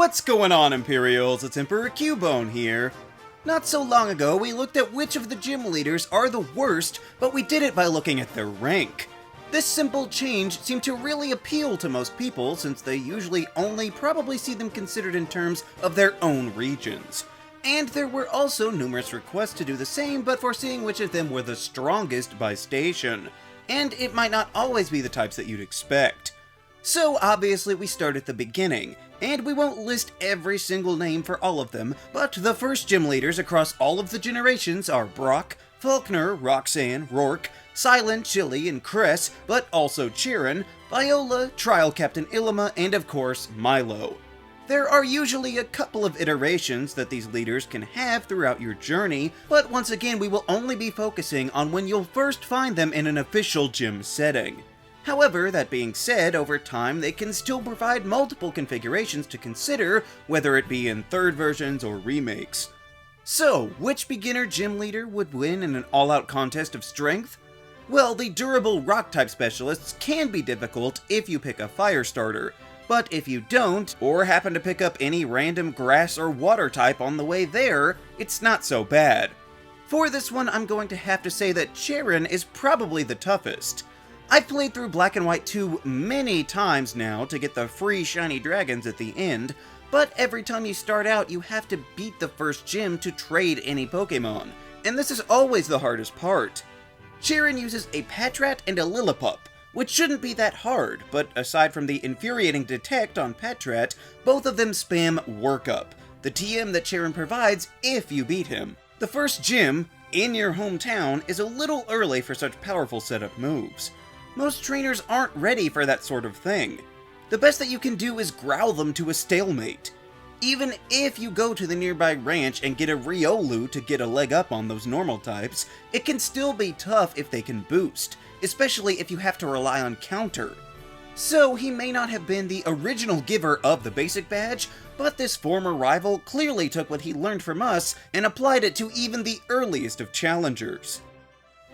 What's going on, Imperials? It's Emperor Cubone here. Not so long ago, we looked at which of the gym leaders are the worst, but we did it by looking at their rank. This simple change seemed to really appeal to most people, since they usually only probably see them considered in terms of their own regions. And there were also numerous requests to do the same, but for seeing which of them were the strongest by station. And it might not always be the types that you'd expect. So obviously we start at the beginning, and we won't list every single name for all of them, but the first gym leaders across all of the generations are Brock, Faulkner, Roxanne, Rourke, Silent, Chili, and Cress, but also Chirin, Viola, Trial Captain Ilima, and of course, Milo. There are usually a couple of iterations that these leaders can have throughout your journey, but once again we will only be focusing on when you'll first find them in an official gym setting. However, that being said, over time they can still provide multiple configurations to consider, whether it be in third versions or remakes. So, which beginner gym leader would win in an all-out contest of strength? Well, the durable rock-type specialists can be difficult if you pick a fire starter, but if you don't, or happen to pick up any random grass or water type on the way there, it's not so bad. For this one, I'm going to have to say that Chirin is probably the toughest. I've played through Black and White 2 many times now to get the free shiny dragons at the end, but every time you start out you have to beat the first gym to trade any Pokémon, and this is always the hardest part. Chirin uses a Patrat and a Lillipup, which shouldn't be that hard, but aside from the infuriating Detect on Patrat, both of them spam Workup, the TM that Chirin provides if you beat him. The first gym, in your hometown, is a little early for such powerful setup moves. Most trainers aren't ready for that sort of thing. The best that you can do is growl them to a stalemate. Even if you go to the nearby ranch and get a Riolu to get a leg up on those normal types, it can still be tough if they can boost, especially if you have to rely on counter. So he may not have been the original giver of the basic badge, but this former rival clearly took what he learned from us and applied it to even the earliest of challengers.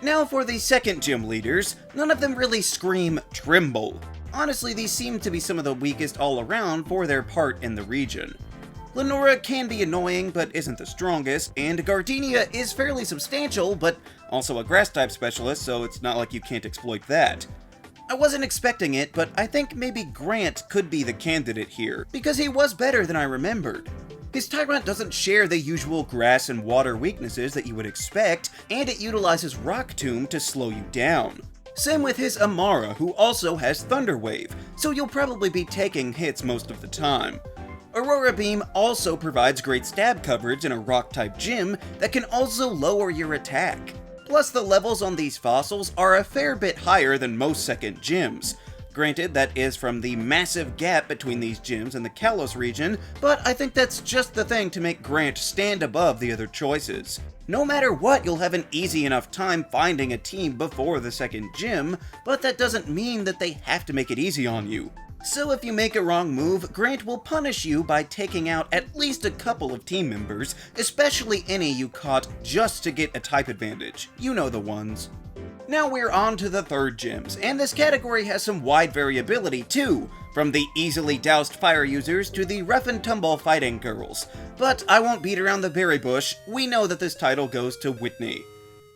Now for the second gym leaders, none of them really scream Tremble. Honestly, these seem to be some of the weakest all around for their part in the region. Lenora can be annoying, but isn't the strongest, and Gardenia is fairly substantial, but also a grass-type specialist, so it's not like you can't exploit that. I wasn't expecting it, but I think maybe Grant could be the candidate here, because he was better than I remembered. His Tyrant doesn't share the usual grass and water weaknesses that you would expect, and it utilizes Rock Tomb to slow you down. Same with his Amara, who also has Thunder Wave, so you'll probably be taking hits most of the time. Aurora Beam also provides great stab coverage in a rock-type gym that can also lower your attack. Plus, the levels on these fossils are a fair bit higher than most second gyms. Granted, that is from the massive gap between these gyms and the Kalos region, but I think that's just the thing to make Grant stand above the other choices. No matter what, you'll have an easy enough time finding a team before the second gym, but that doesn't mean that they have to make it easy on you. So if you make a wrong move, Grant will punish you by taking out at least a couple of team members, especially any you caught just to get a type advantage. You know the ones. Now we're on to the third gyms, and this category has some wide variability too, from the easily doused fire users to the rough and tumble fighting girls. But I won't beat around the berry bush, we know that this title goes to Whitney.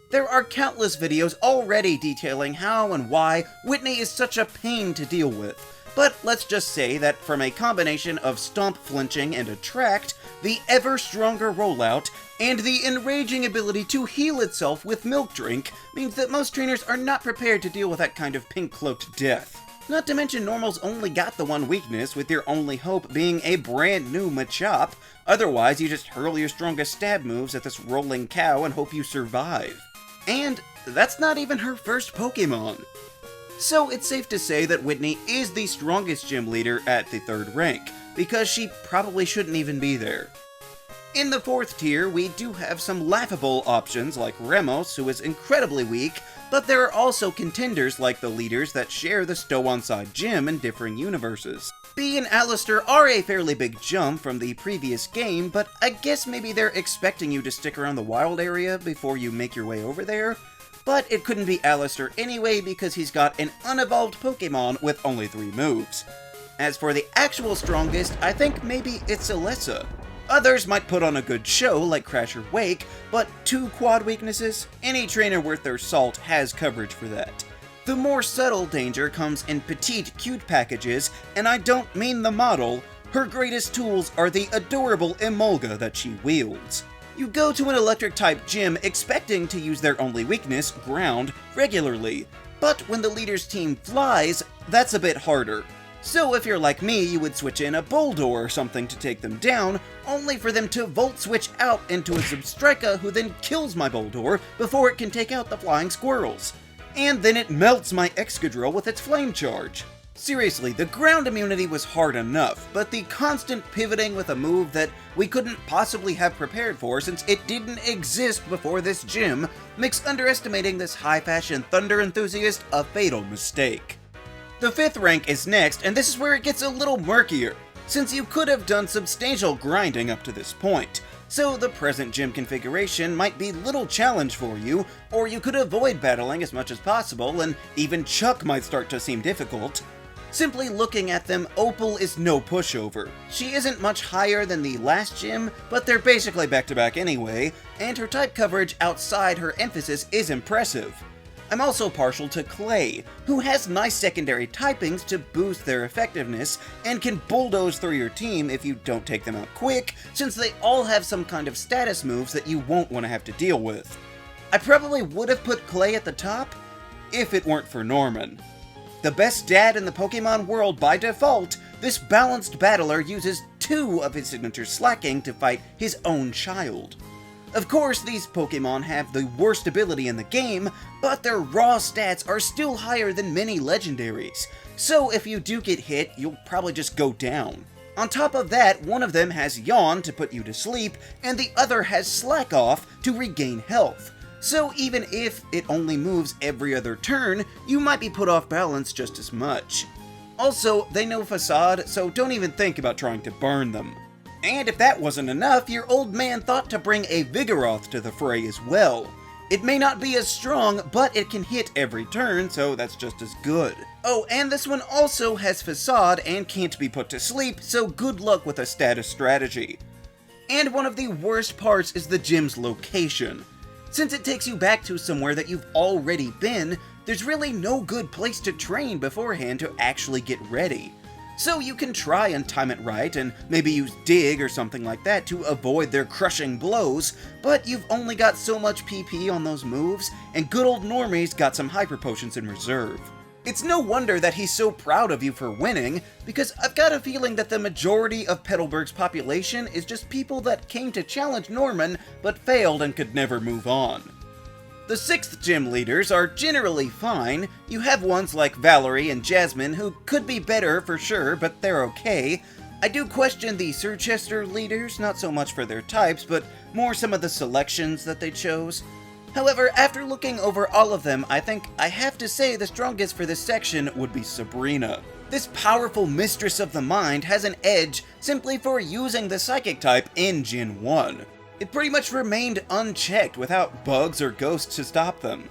There are countless videos already detailing how and why Whitney is such a pain to deal with. But let's just say that from a combination of stomp flinching and attract, the ever stronger rollout, and the enraging ability to heal itself with milk drink means that most trainers are not prepared to deal with that kind of pink-cloaked death. Not to mention Normal's only got the one weakness, with your only hope being a brand new Machop, otherwise you just hurl your strongest stab moves at this rolling cow and hope you survive. And that's not even her first Pokémon. So it's safe to say that Whitney is the strongest gym leader at the third rank, because she probably shouldn't even be there. In the fourth tier, we do have some laughable options like Remos, who is incredibly weak, but there are also contenders like the leaders that share the Stow-on-Side gym in differing universes. Bea and Alistair are a fairly big jump from the previous game, but I guess maybe they're expecting you to stick around the wild area before you make your way over there. But it couldn't be Alistair anyway because he's got an unevolved Pokémon with only 3 moves. As for the actual strongest, I think maybe it's Alyssa. Others might put on a good show like Crash or Wake, but 2 quad weaknesses? Any trainer worth their salt has coverage for that. The more subtle danger comes in petite cute packages, and I don't mean the model. Her greatest tools are the adorable Emolga that she wields. You go to an electric-type gym expecting to use their only weakness, ground, regularly. But when the leader's team flies, that's a bit harder. So if you're like me, you would switch in a Bulldor or something to take them down, only for them to volt switch out into a Substrika who then kills my Bulldor before it can take out the flying squirrels. And then it melts my Excadrill with its flame charge. Seriously, the ground immunity was hard enough, but the constant pivoting with a move that we couldn't possibly have prepared for since it didn't exist before this gym makes underestimating this high-fashion thunder enthusiast a fatal mistake. The 5th rank is next, and this is where it gets a little murkier, since you could have done substantial grinding up to this point. So the present gym configuration might be little challenge for you, or you could avoid battling as much as possible, and even Chuck might start to seem difficult. Simply looking at them, Opal is no pushover. She isn't much higher than the last gym, but they're basically back-to-back anyway, and her type coverage outside her emphasis is impressive. I'm also partial to Clay, who has nice secondary typings to boost their effectiveness and can bulldoze through your team if you don't take them out quick, since they all have some kind of status moves that you won't want to have to deal with. I probably would have put Clay at the top if it weren't for Norman. The best dad in the Pokemon world by default, this balanced battler uses 2 of his signature slacking to fight his own child. Of course, these Pokemon have the worst ability in the game, but their raw stats are still higher than many legendaries, so if you do get hit, you'll probably just go down. On top of that, one of them has Yawn to put you to sleep, and the other has Slack Off to regain health. So even if it only moves every other turn, you might be put off balance just as much. Also, they know Facade, so don't even think about trying to burn them. And if that wasn't enough, your old man thought to bring a Vigoroth to the fray as well. It may not be as strong, but it can hit every turn, so that's just as good. Oh, and this one also has Facade and can't be put to sleep, so good luck with a status strategy. And one of the worst parts is the gym's location. Since it takes you back to somewhere that you've already been, there's really no good place to train beforehand to actually get ready. So you can try and time it right and maybe use Dig or something like that to avoid their crushing blows, but you've only got so much PP on those moves, and good old Normie's got some Hyper Potions in reserve. It's no wonder that he's so proud of you for winning, because I've got a feeling that the majority of Petalburg's population is just people that came to challenge Norman, but failed and could never move on. The 6th gym leaders are generally fine. You have ones like Valerie and Jasmine who could be better for sure, but they're okay. I do question the Sirchester leaders, not so much for their types, but more some of the selections that they chose. However, after looking over all of them, I think I have to say the strongest for this section would be Sabrina. This powerful mistress of the mind has an edge simply for using the Psychic type in Gen 1. It pretty much remained unchecked without bugs or ghosts to stop them.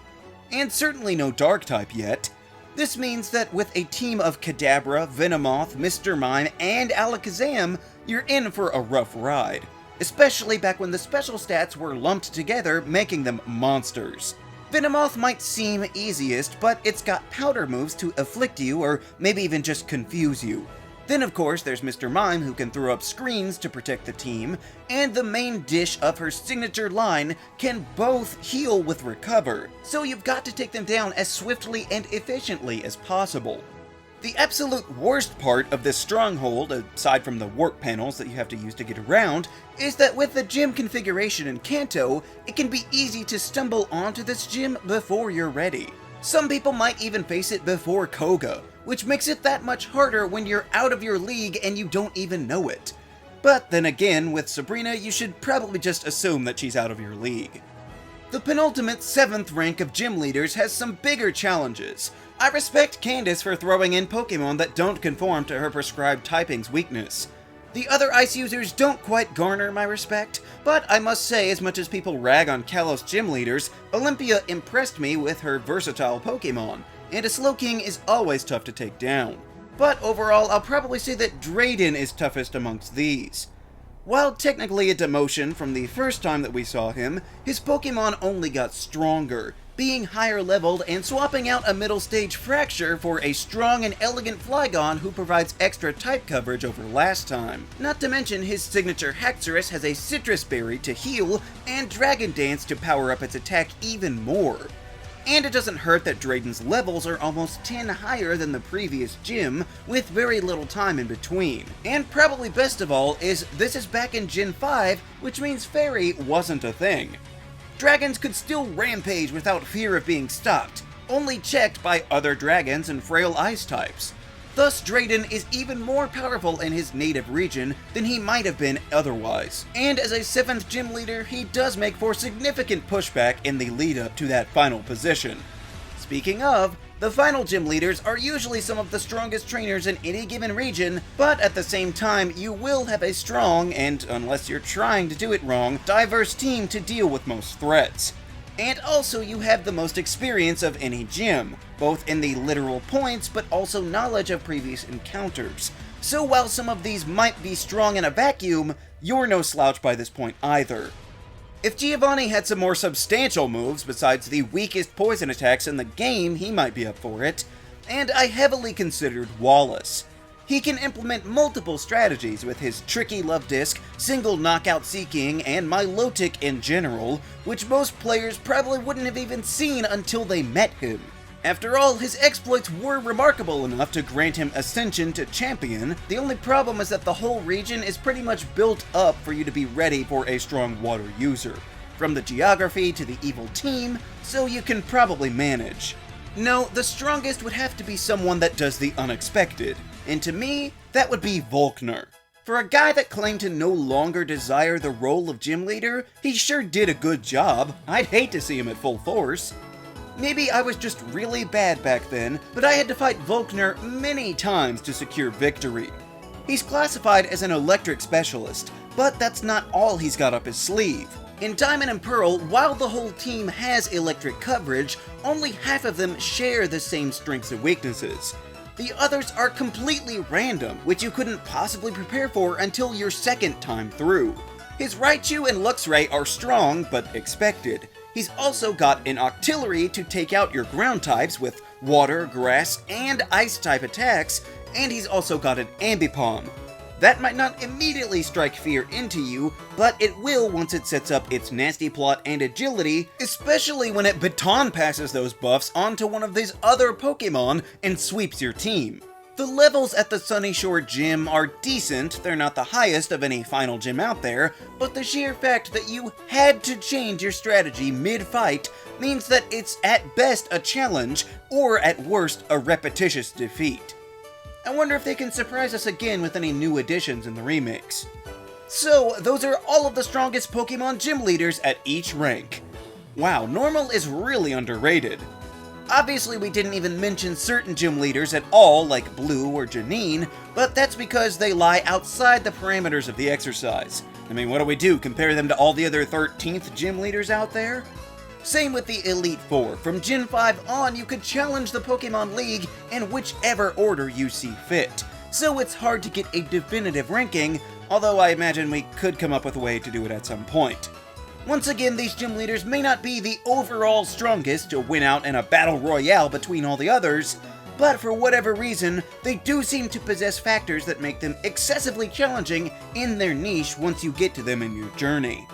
And certainly no Dark type yet. This means that with a team of Kadabra, Venomoth, Mr. Mime, and Alakazam, you're in for a rough ride. Especially back when the special stats were lumped together, making them monsters. Venomoth might seem easiest, but it's got powder moves to afflict you or maybe even just confuse you. Then of course there's Mr. Mime who can throw up screens to protect the team, and the main dish of her signature line can both heal with Recover, so you've got to take them down as swiftly and efficiently as possible. The absolute worst part of this stronghold, aside from the warp panels that you have to use to get around, is that with the gym configuration in Kanto, it can be easy to stumble onto this gym before you're ready. Some people might even face it before Koga, which makes it that much harder when you're out of your league and you don't even know it. But then again, with Sabrina, you should probably just assume that she's out of your league. The penultimate 7th rank of gym leaders has some bigger challenges. I respect Candace for throwing in Pokemon that don't conform to her prescribed typing's weakness. The other ice users don't quite garner my respect, but I must say, as much as people rag on Kalos gym leaders, Olympia impressed me with her versatile Pokemon, and a Slowking is always tough to take down. But overall, I'll probably say that Drayden is toughest amongst these. While technically a demotion from the first time that we saw him, his Pokemon only got stronger, being higher leveled and swapping out a middle stage Fracture for a strong and elegant Flygon who provides extra type coverage over last time. Not to mention his signature Haxorus has a Citrus Berry to heal and Dragon Dance to power up its attack even more. And it doesn't hurt that Drayden's levels are almost 10 higher than the previous gym, with very little time in between. And probably best of all is this is back in Gen 5, which means Fairy wasn't a thing. Dragons could still rampage without fear of being stopped, only checked by other dragons and frail ice types. Thus, Drayden is even more powerful in his native region than he might have been otherwise. And as a 7th gym leader, he does make for significant pushback in the lead up to that final position. Speaking of, the final gym leaders are usually some of the strongest trainers in any given region, but at the same time, you will have a strong, and unless you're trying to do it wrong, diverse team to deal with most threats. And also you have the most experience of any gym, both in the literal points but also knowledge of previous encounters. So while some of these might be strong in a vacuum, you're no slouch by this point either. If Giovanni had some more substantial moves besides the weakest poison attacks in the game, he might be up for it. And I heavily considered Wallace. He can implement multiple strategies with his tricky Love Disc, single knockout Seeking, and Milotic in general, which most players probably wouldn't have even seen until they met him. After all, his exploits were remarkable enough to grant him ascension to champion. The only problem is that the whole region is pretty much built up for you to be ready for a strong water user. From the geography to the evil team, so you can probably manage. No, the strongest would have to be someone that does the unexpected. And to me, that would be Volkner. For a guy that claimed to no longer desire the role of gym leader, he sure did a good job. I'd hate to see him at full force. Maybe I was just really bad back then, but I had to fight Volkner many times to secure victory. He's classified as an electric specialist, but that's not all he's got up his sleeve. In Diamond and Pearl, while the whole team has electric coverage, only half of them share the same strengths and weaknesses. The others are completely random, which you couldn't possibly prepare for until your second time through. His Raichu and Luxray are strong, but expected. He's also got an Octillery to take out your ground types with water, grass, and ice type attacks, and he's also got an Ambipom. That might not immediately strike fear into you, but it will once it sets up its nasty plot and agility, especially when it baton passes those buffs onto one of these other Pokemon and sweeps your team. The levels at the Sunny Shore Gym are decent, they're not the highest of any final gym out there, but the sheer fact that you had to change your strategy mid-fight means that it's at best a challenge, or at worst a repetitious defeat. I wonder if they can surprise us again with any new additions in the remakes. So, those are all of the strongest Pokemon gym leaders at each rank. Wow, normal is really underrated. Obviously we didn't even mention certain gym leaders at all, like Blue or Janine, but that's because they lie outside the parameters of the exercise. I mean, what do? Compare them to all the other 13th gym leaders out there? Same with the Elite Four. From Gen 5 on, you could challenge the Pokemon League in whichever order you see fit. So it's hard to get a definitive ranking, although I imagine we could come up with a way to do it at some point. Once again, these gym leaders may not be the overall strongest to win out in a battle royale between all the others, but for whatever reason, they do seem to possess factors that make them excessively challenging in their niche once you get to them in your journey.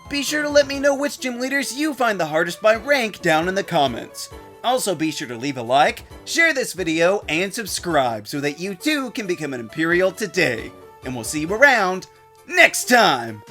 Be sure to let me know which gym leaders you find the hardest by rank down in the comments. Also be sure to leave a like, share this video, and subscribe so that you too can become an Imperial today. And we'll see you around next time!